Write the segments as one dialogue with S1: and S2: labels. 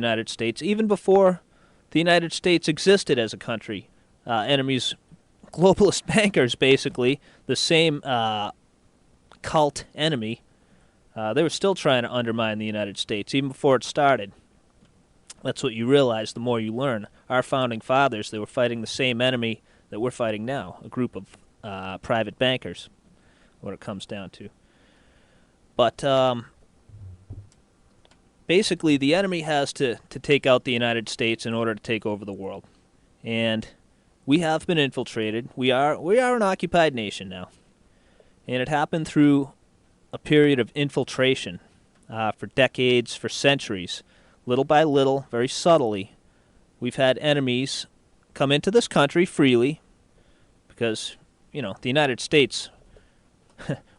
S1: United States, even before the United States existed as a country. Enemies, globalist bankers, basically, the same cult enemy, they were still trying to undermine the United States, even before it started. That's what you realize the more you learn. Our founding fathers, they were fighting the same enemy that we're fighting now, a group of private bankers, what it comes down to. But basically, the enemy has to take out the United States in order to take over the world. And we have been infiltrated. We are an occupied nation now. And it happened through a period of infiltration for decades, for centuries. Little by little, very subtly, we've had enemies come into this country freely because, the United States,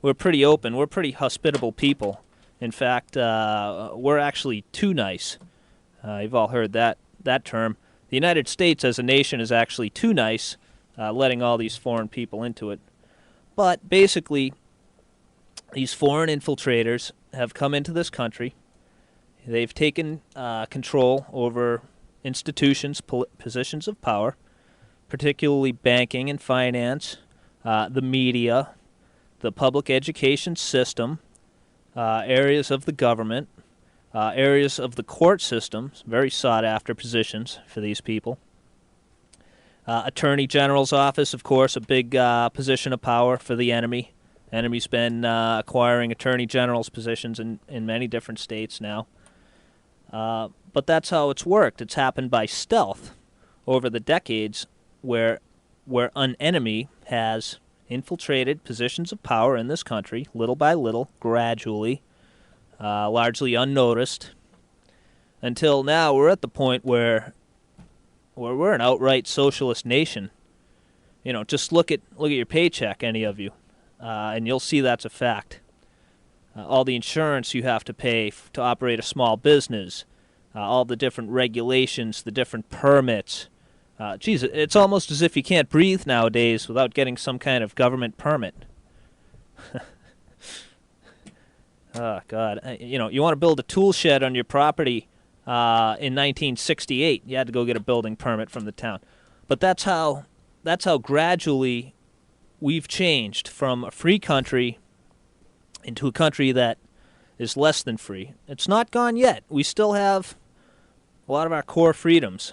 S1: we're pretty open. We're pretty hospitable people. In fact, we're actually too nice. You've all heard that term. The United States as a nation is actually too nice, letting all these foreign people into it. But basically, these foreign infiltrators have come into this country. They've taken control over institutions, positions of power, particularly banking and finance, the media, the public education system, areas of the government, areas of the court system, very sought-after positions for these people. Attorney General's office, of course, a big position of power for the enemy. Enemy's been acquiring Attorney General's positions in many different states now. But that's how it's worked. It's happened by stealth over the decades where an enemy has infiltrated positions of power in this country, little by little, gradually, largely unnoticed, until now we're at the point where we're an outright socialist nation. Just look at your paycheck, any of you, and you'll see that's a fact. All the insurance you have to pay to operate a small business, all the different regulations, the different permits. Geez, it's almost as if you can't breathe nowadays without getting some kind of government permit. Oh, God. You want to build a tool shed on your property in 1968. You had to go get a building permit from the town. But that's how gradually we've changed from a free country into a country that is less than free. It's not gone yet. We still have a lot of our core freedoms.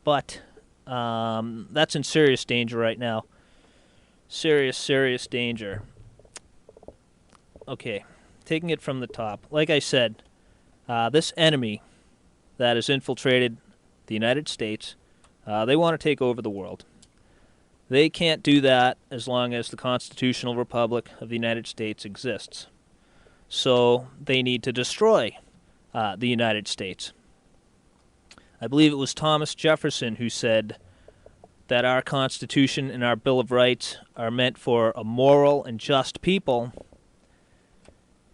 S1: But that's in serious danger right now. Serious danger. Okay, taking it from the top. Like I said, this enemy that has infiltrated the United States, they want to take over the world. They can't do that as long as the constitutional republic of the United States exists. So they need to destroy the United States. I believe it was Thomas Jefferson who said that our Constitution and our Bill of Rights are meant for a moral and just people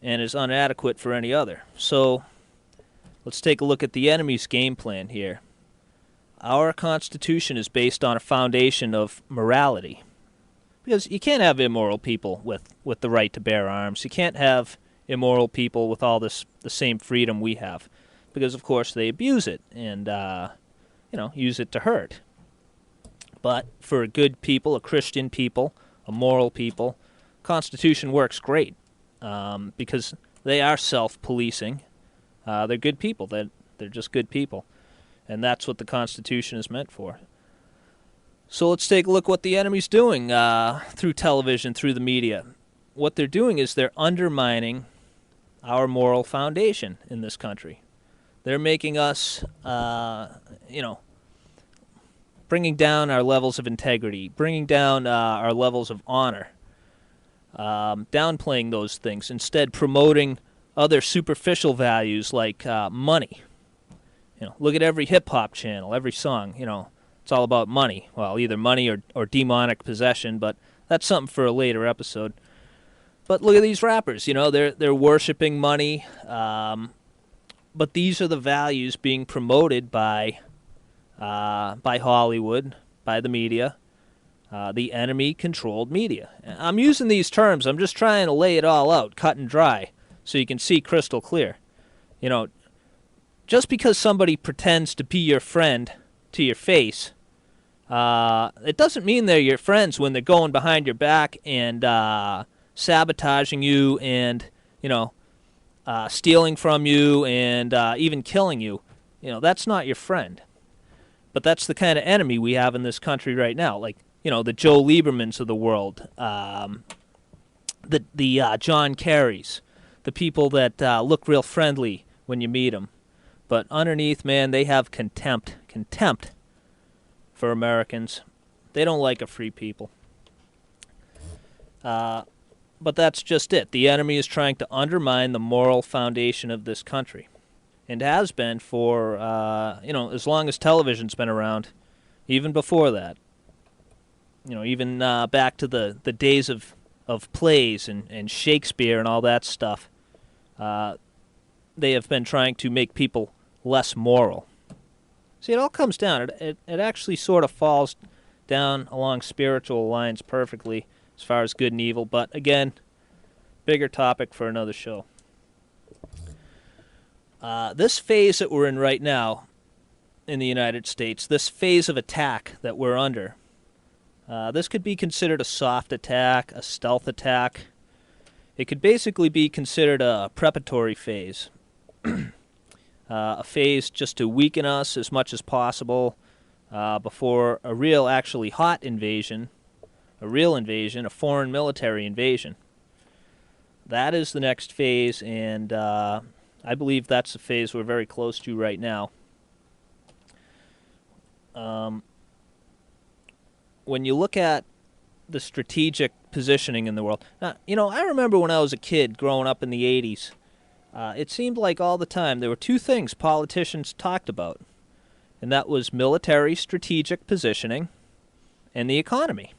S1: and is inadequate for any other. So let's take a look at the enemy's game plan here. Our Constitution is based on a foundation of morality. Because you can't have immoral people with the right to bear arms. You can't have immoral people with all the same freedom we have. Because, of course, they abuse it and, use it to hurt. But for a good people, a Christian people, a moral people, Constitution works great because they are self-policing. They're good people. They're just good people. And that's what the Constitution is meant for. So let's take a look what the enemy's doing through television, through the media. What they're doing is they're undermining our moral foundation in this country. They're making us, bringing down our levels of integrity, bringing down our levels of honor, downplaying those things, instead promoting other superficial values like money. Look at every hip-hop channel, every song, it's all about money. Well, either money or demonic possession, but that's something for a later episode. But look at these rappers, they're worshiping money, but these are the values being promoted by Hollywood, by the media, the enemy-controlled media. I'm using these terms. I'm just trying to lay it all out, cut and dry, so you can see crystal clear. just because somebody pretends to be your friend to your face, it doesn't mean they're your friends when they're going behind your back and sabotaging you and, stealing from you and even killing you. That's not your friend. But that's the kind of enemy we have in this country right now. Like, the Joe Liebermans of the world, the John Kerrys, the people that look real friendly when you meet them. But underneath, man, they have contempt for Americans. They don't like a free people. But that's just it. The enemy is trying to undermine the moral foundation of this country, and has been for, as long as television's been around, even before that. Even back to the days of plays and Shakespeare and all that stuff. They have been trying to make people less moral. See, it all comes down. It actually sort of falls down along spiritual lines perfectly as far as good and evil. But again, bigger topic for another show. This phase that we're in right now in the United States, this phase of attack that we're under, this could be considered a soft attack, a stealth attack. It could basically be considered a preparatory phase. A phase just to weaken us as much as possible before a real, actually hot invasion, a foreign military invasion. That is the next phase, and I believe that's the phase we're very close to right now. When you look at the strategic positioning in the world, now, I remember when I was a kid growing up in the 80s, it seemed like all the time there were two things politicians talked about, and that was military strategic positioning and the economy.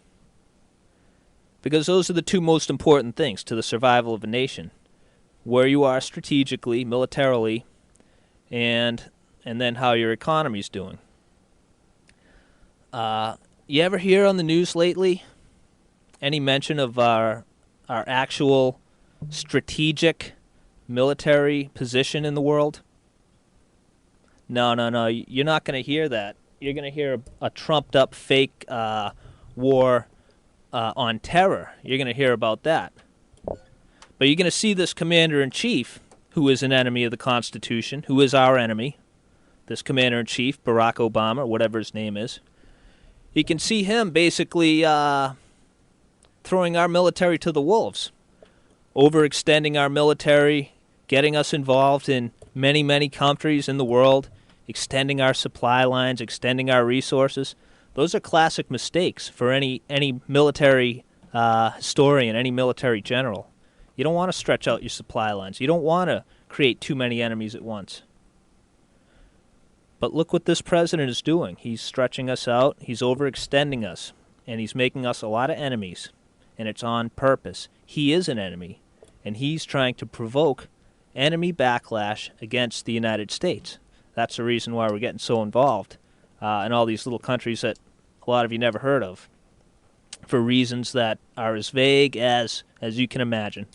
S1: Because those are the two most important things to the survival of a nation. Where you are strategically, militarily, and then how your economy's doing. You ever hear on the news lately any mention of our actual strategic military position in the world? No. You're not going to hear that. You're going to hear a trumped-up fake war on terror. You're going to hear about that. But you're going to see this commander-in-chief, who is an enemy of the Constitution, who is our enemy, this commander-in-chief, Barack Obama, or whatever his name is. You can see him basically throwing our military to the wolves, overextending our military, getting us involved in many, many countries in the world, extending our supply lines, extending our resources. Those are classic mistakes for any military historian, any military general. You don't want to stretch out your supply lines. You don't want to create too many enemies at once. But look what this president is doing. He's stretching us out, he's overextending us, and he's making us a lot of enemies. And it's on purpose. He is an enemy, and he's trying to provoke enemy backlash against the United States. That's the reason why we're getting so involved in all these little countries that a lot of you never heard of, for reasons that are as vague as you can imagine.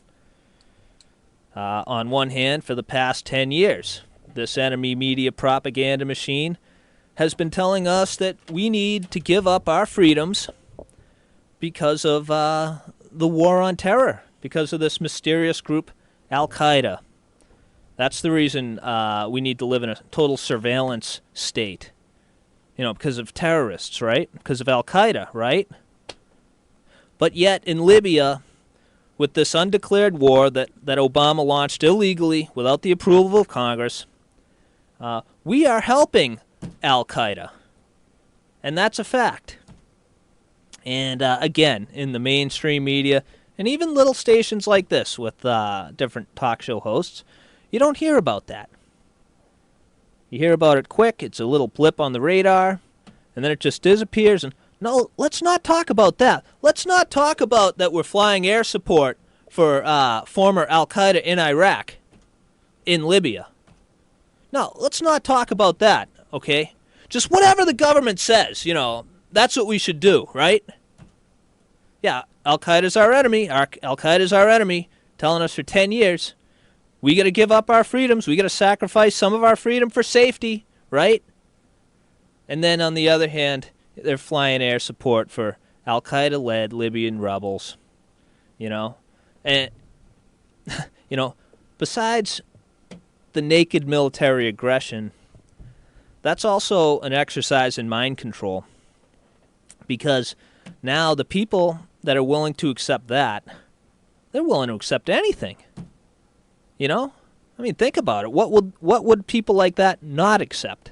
S1: On one hand, for the past 10 years, this enemy media propaganda machine has been telling us that we need to give up our freedoms because of the war on terror, because of this mysterious group, Al-Qaeda. That's the reason we need to live in a total surveillance state. Because of terrorists, right? Because of Al-Qaeda, right? But yet in Libya, with this undeclared war that Obama launched illegally without the approval of Congress, we are helping Al-Qaeda. And that's a fact. And again, in the mainstream media, and even little stations like this with different talk show hosts, you don't hear about that. You hear about it quick, it's a little blip on the radar, and then it just disappears. And no, let's not talk about that. Let's not talk about that we're flying air support for former Al-Qaeda in Iraq, in Libya. No, let's not talk about that, okay? Just whatever the government says, that's what we should do, right? Yeah, Al-Qaeda's our enemy. Al-Qaeda's our enemy, telling us for 10 years. We got to give up our freedoms. We got to sacrifice some of our freedom for safety, right? And then on the other hand, they're flying air support for Al-Qaeda-led Libyan rebels, you know? And, you know, besides the naked military aggression, that's also an exercise in mind control, because now the people that are willing to accept that, they're willing to accept anything. You know? I mean, think about it. What would people like that not accept?